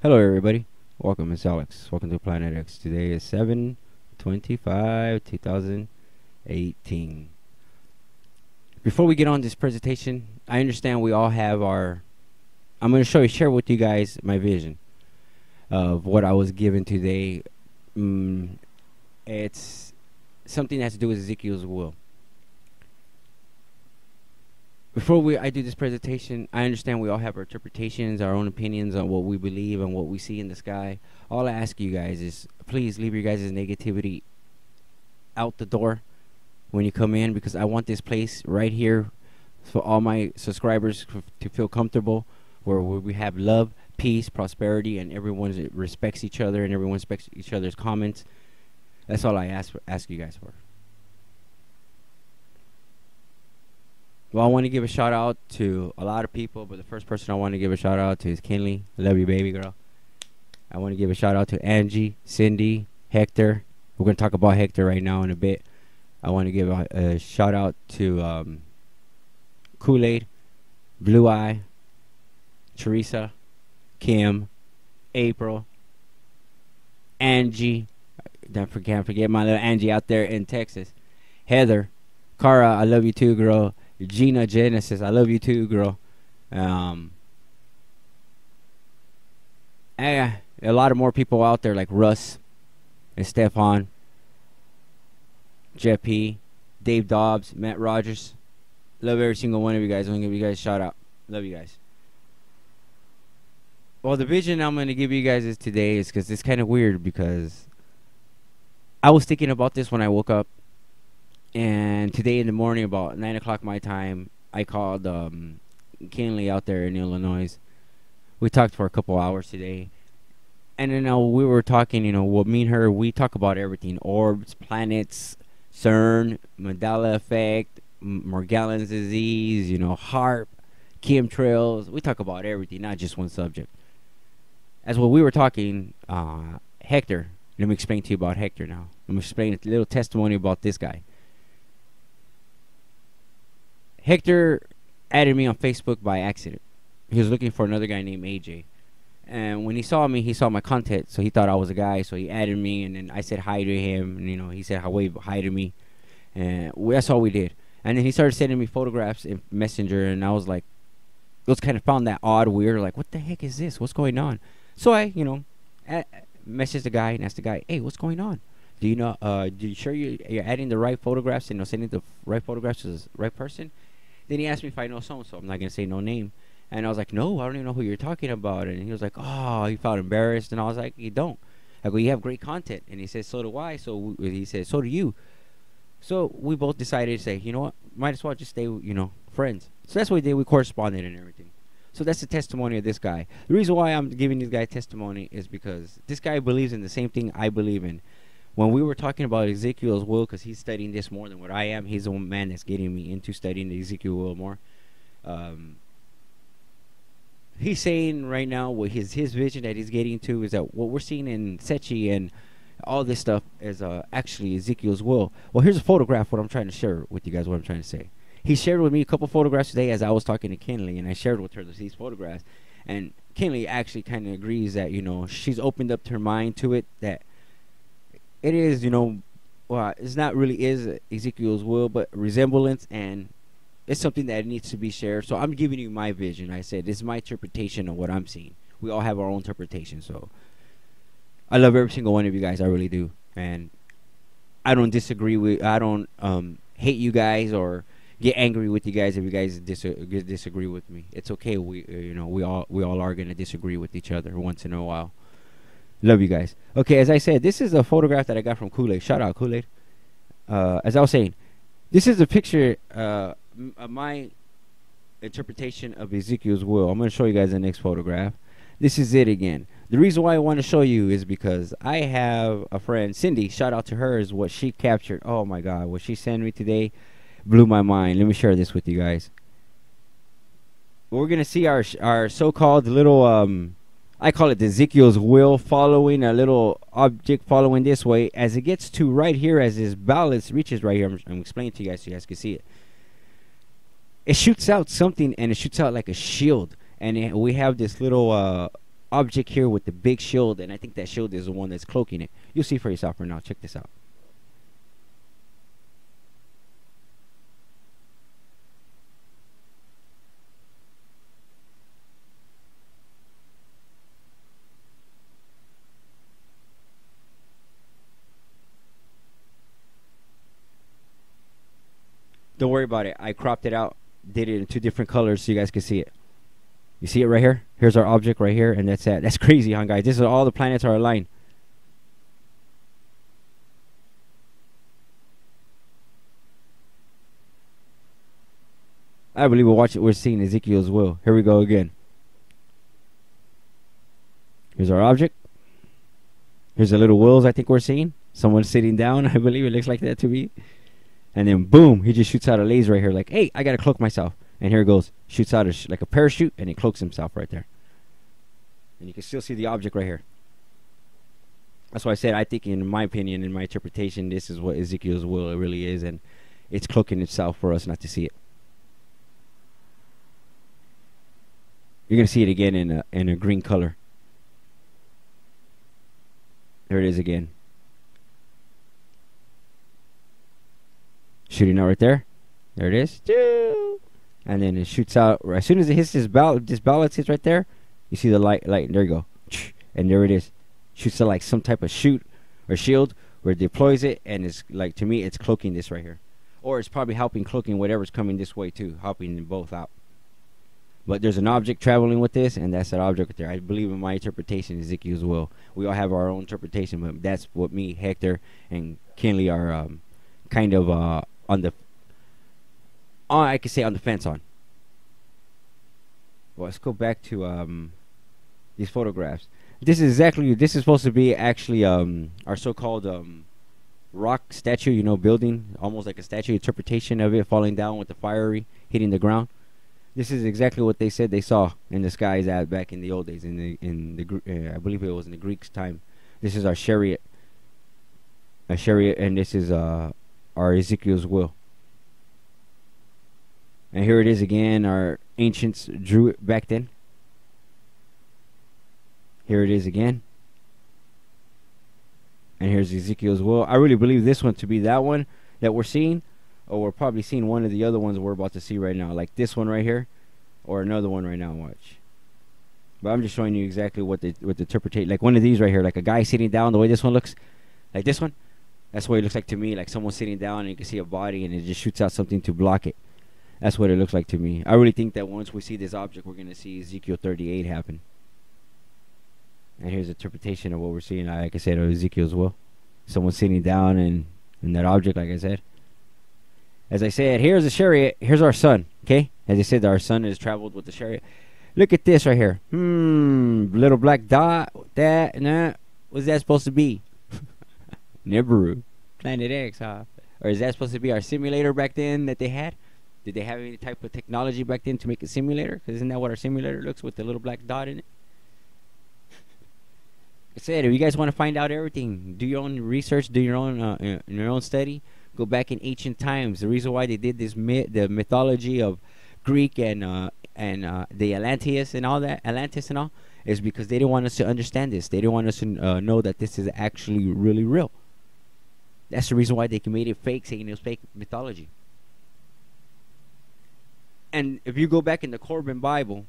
Hello, everybody. Welcome, it's Alex. Welcome to Planet X. Today is 7/25/2018. Before we get on this presentation, I understand we all have our. I'm going to share with you guys my vision of what I was given today. It's something that has to do with Ezekiel's will. Before I do this presentation, I understand we all have our interpretations, our own opinions on what we believe and what we see in the sky. All I ask you guys is please leave your guys' negativity out the door when you come in, because I want this place right here for all my subscribers to feel comfortable, where we have love, peace, prosperity, and everyone respects each other and everyone respects each other's comments. That's all I ask you guys for. Well, I want to give a shout out to a lot of people, but the first person I want to give a shout out to is Kinley. I love you, baby girl. I want to give a shout out to Angie, Cindy, Hector. We're going to talk about Hector right now in a bit. I want to give a shout out to Kool-Aid, Blue Eye, Teresa, Kim, April, Angie. Can't forget my little Angie out there in Texas. Heather, Cara, I love you too, girl. Gina Genesis, I love you too, girl. A lot of more people out there like Russ and Stefan, Jeff P, Dave Dobbs, Matt Rogers. Love every single one of you guys. I'm gonna give you guys a shout out. Love you guys. Well, the vision I'm gonna give you guys is today is because it's kind of weird, because I was thinking about this when I woke up. And today in the morning, about 9 o'clock my time, I called Kinley out there in Illinois. We talked for a couple hours today. And then we were talking, me and her, we talk about everything. Orbs, planets, CERN, Mandela effect, Morgellons disease, HARP, chemtrails. We talk about everything, not just one subject. As what we were talking, Hector. Let me explain to you about Hector now. Let me explain a little testimony about this guy. Hector added me on Facebook by accident. He was looking for another guy named AJ. And when he saw me, he saw my content, so he thought I was a guy, so he added me, and then I said hi to him, and he said hi to me. And that's all we did. And then he started sending me photographs in Messenger, and I was like, it was kind of found that odd, weird, like, what the heck is this? What's going on? So I, messaged the guy and asked the guy, hey, what's going on? Do you sure you're adding the right photographs and sending the right photographs to the right person? Then he asked me if I know so-and-so. I'm not going to say no name. And I was like, no, I don't even know who you're talking about. And he was like, oh, he felt embarrassed. And I was like, you don't. I go, you have great content. And he said, so do I. So he said, so do you. So we both decided to say, you know what, might as well just stay, friends. So that's what we did. We corresponded and everything. So that's the testimony of this guy. The reason why I'm giving this guy testimony is because this guy believes in the same thing I believe in. When we were talking about Ezekiel's will, because he's studying this more than what I am, he's the one man that's getting me into studying the Ezekiel will more. He's saying right now what his vision that he's getting to is that what we're seeing in Sechi and all this stuff is actually Ezekiel's will. Well, here's a photograph. What I'm trying to share with you guys, what I'm trying to say. He shared with me a couple photographs today as I was talking to Kinley, and I shared with her these photographs. And Kinley actually kind of agrees that she's opened up her mind to it, that it is, well, it's not really is Ezekiel's will, but resemblance, and it's something that needs to be shared. So I'm giving you my vision. I said, this is my interpretation of what I'm seeing. We all have our own interpretation. So I love every single one of you guys. I really do. And I don't hate you guys or get angry with you guys if you guys disagree with me. It's okay. We all are going to disagree with each other once in a while. Love you guys. Okay, as I said, this is a photograph that I got from Kool-Aid. Shout out, Kool-Aid. As I was saying, this is a picture of my interpretation of Ezekiel's will. I'm going to show you guys the next photograph. This is it again. The reason why I want to show you is because I have a friend, Cindy. Shout out to her, is what she captured. Oh, my God. What she sent me today blew my mind. Let me share this with you guys. We're going to see our so-called little... I call it the Ezekiel's will, following a little object following this way. As it gets to right here, as this balance reaches right here, I'm explaining to you guys so you guys can see it. It shoots out something, and it shoots out like a shield. And we have this little object here with the big shield, and I think that shield is the one that's cloaking it. You'll see for yourself right now. Check this out. Don't worry about it. I cropped it out, did it in 2 different colors so you guys can see it. You see it right here? Here's our object right here, and that's it. That's crazy, huh, guys? This is all the planets are aligned. I believe we're seeing Ezekiel's will. Here we go again. Here's our object. Here's the little wheels I think we're seeing. Someone sitting down, I believe it looks like that to me. And then boom, he just shoots out a laser right here like, hey, I gotta cloak myself. And here it goes. Shoots out like a parachute, and he cloaks himself right there. And you can still see the object right here. That's why I said, I think, in my opinion, in my interpretation, this is what Ezekiel's will really is, and it's cloaking itself for us not to see it. You're gonna see it again in a green color. There it is again. Shooting out right there. There it is. And then it shoots out. As soon as it hits this ballot hits right there, you see the light. There you go. And there it is. Shoots out like some type of shoot or shield where it deploys it. And it's like, to me, it's cloaking this right here. Or it's probably helping cloaking whatever's coming this way too. Helping them both out. But there's an object traveling with this, and that's that object right there. I believe in my interpretation, Ezekiel's will. We all have our own interpretation, but that's what me, Hector, and Kinley are kind of on the, I could say on the fence on. Well, let's go back to these photographs. This is supposed to be actually our so-called rock statue, you know, building, almost like a statue, interpretation of it falling down with the fiery hitting the ground. This is exactly what they said they saw in the skies back in the old days, I believe it was in the Greeks' time. This is our chariot, and this is our Ezekiel's will. And here it is again. Our ancients drew it back then. Here it is again. And here's Ezekiel's will. I really believe this one to be that one that we're seeing. Or we're probably seeing one of the other ones we're about to see right now. Like this one right here. Or another one right now. Watch. But I'm just showing you exactly what the interpretate. Like one of these right here. Like a guy sitting down. The way this one looks. Like this one. That's what it looks like to me. Like someone sitting down and you can see a body. And it just shoots out something to block it. That's what it looks like to me. I really think that once we see this object, we're going to see Ezekiel 38 happen. And here's the interpretation of what we're seeing. Like I said, of Ezekiel's will. Someone sitting down and that object, like I said. As I said, here's the chariot. Here's our sun. Okay? As I said, our sun has traveled with the chariot. Look at this right here. Little black dot. That and that. What's that supposed to be? Nibiru. Planet X, huh? Or is that supposed to be our simulator back then that they had? Did they have any type of technology back then to make a simulator? Because isn't that what our simulator looks with the little black dot in it? I said, if you guys want to find out everything, do your own research, do your own study. Go back in ancient times. The reason why they did this the mythology of Greek and the Atlantis and all, is because they didn't want us to understand this. They didn't want us to know that this is actually really real. That's the reason why they made it fake, saying it was fake mythology. And if you go back in the Corbin Bible,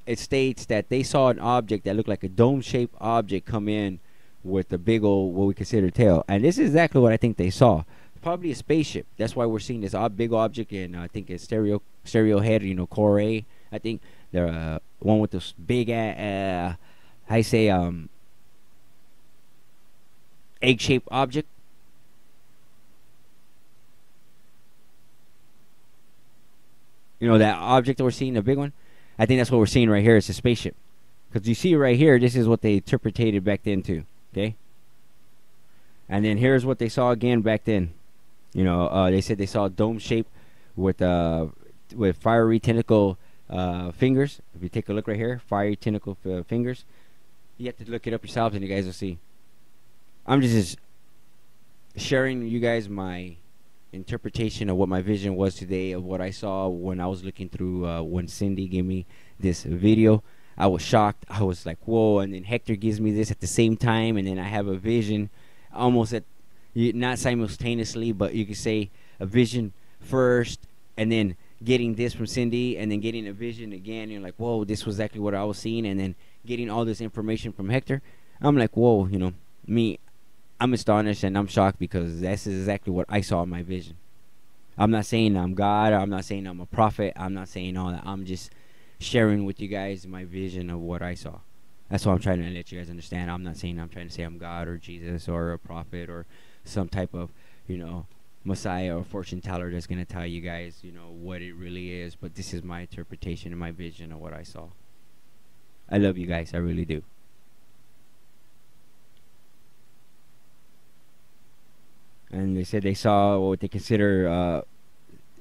it states that they saw an object that looked like a dome-shaped object come in with a big old, what we consider, tail. And this is exactly what I think they saw. Probably a spaceship. That's why we're seeing this big object in, I think it's stereo head, you know, core A. I think the one with this big, egg-shaped object. You know, that object that we're seeing, the big one? I think that's what we're seeing right here. It's a spaceship. Because you see right here, this is what they interpreted back then too. Okay? And then here's what they saw again back then. You know, they said they saw a dome shape with fiery tentacle fingers. If you take a look right here, fiery tentacle fingers. You have to look it up yourselves and you guys will see. I'm just sharing you guys my interpretation of what my vision was today, of what I saw when I was looking through when Cindy gave me this video. I was shocked. I was like, whoa. And then Hector gives me this at the same time, and then I have a vision, almost at not simultaneously, but you could say a vision first, and then getting this from Cindy, and then getting a vision again. You're like, whoa, this was exactly what I was seeing, and then getting all this information from Hector. I'm like, whoa, me. I'm astonished and I'm shocked because that's exactly what I saw in my vision. I'm not saying I'm God. I'm not saying I'm a prophet. I'm not saying all that. I'm just sharing with you guys my vision of what I saw. That's what I'm trying to let you guys understand. I'm not saying I'm trying to say I'm God or Jesus or a prophet or some type of, Messiah or fortune teller that's going to tell you guys, what it really is. But this is my interpretation and my vision of what I saw. I love you guys. I really do. And they said they saw what they consider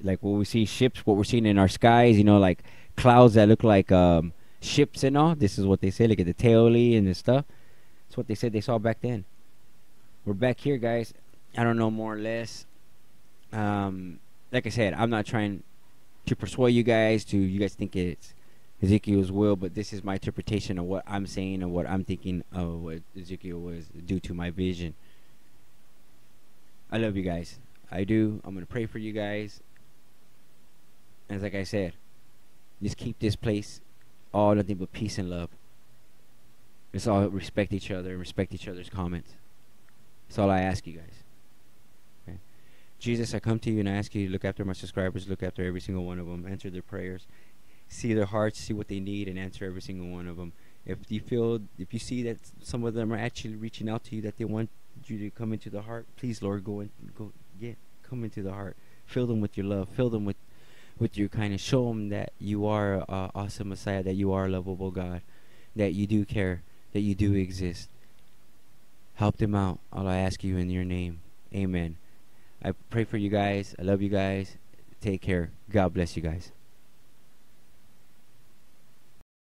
like what we see ships, what we're seeing in our skies, like clouds that look like ships and all. This is what they say, like at the taily and the stuff. That's what they said they saw back then. We're back here, guys. I don't know, more or less. Like I said, I'm not trying to persuade you guys think it's Ezekiel's will, but this is my interpretation of what I'm saying and what I'm thinking of what Ezekiel was due to my vision. I love you guys. I do. I'm going to pray for you guys. And like I said, just keep this place all nothing but peace and love. Let's all respect each other and respect each other's comments. That's all I ask you guys. Okay? Jesus, I come to you and I ask you to look after my subscribers, look after every single one of them, answer their prayers, see their hearts, see what they need, and answer every single one of them. If you see that some of them are actually reaching out to you, that they want you to come into the heart, please, Lord, come into the heart. Fill them with your love. Fill them with your kindness. Show them that you are an awesome Messiah, that you are a lovable God, that you do care, that you do exist. Help them out. All I ask you in your name. Amen. I pray for you guys. I love you guys. Take care. God bless you guys.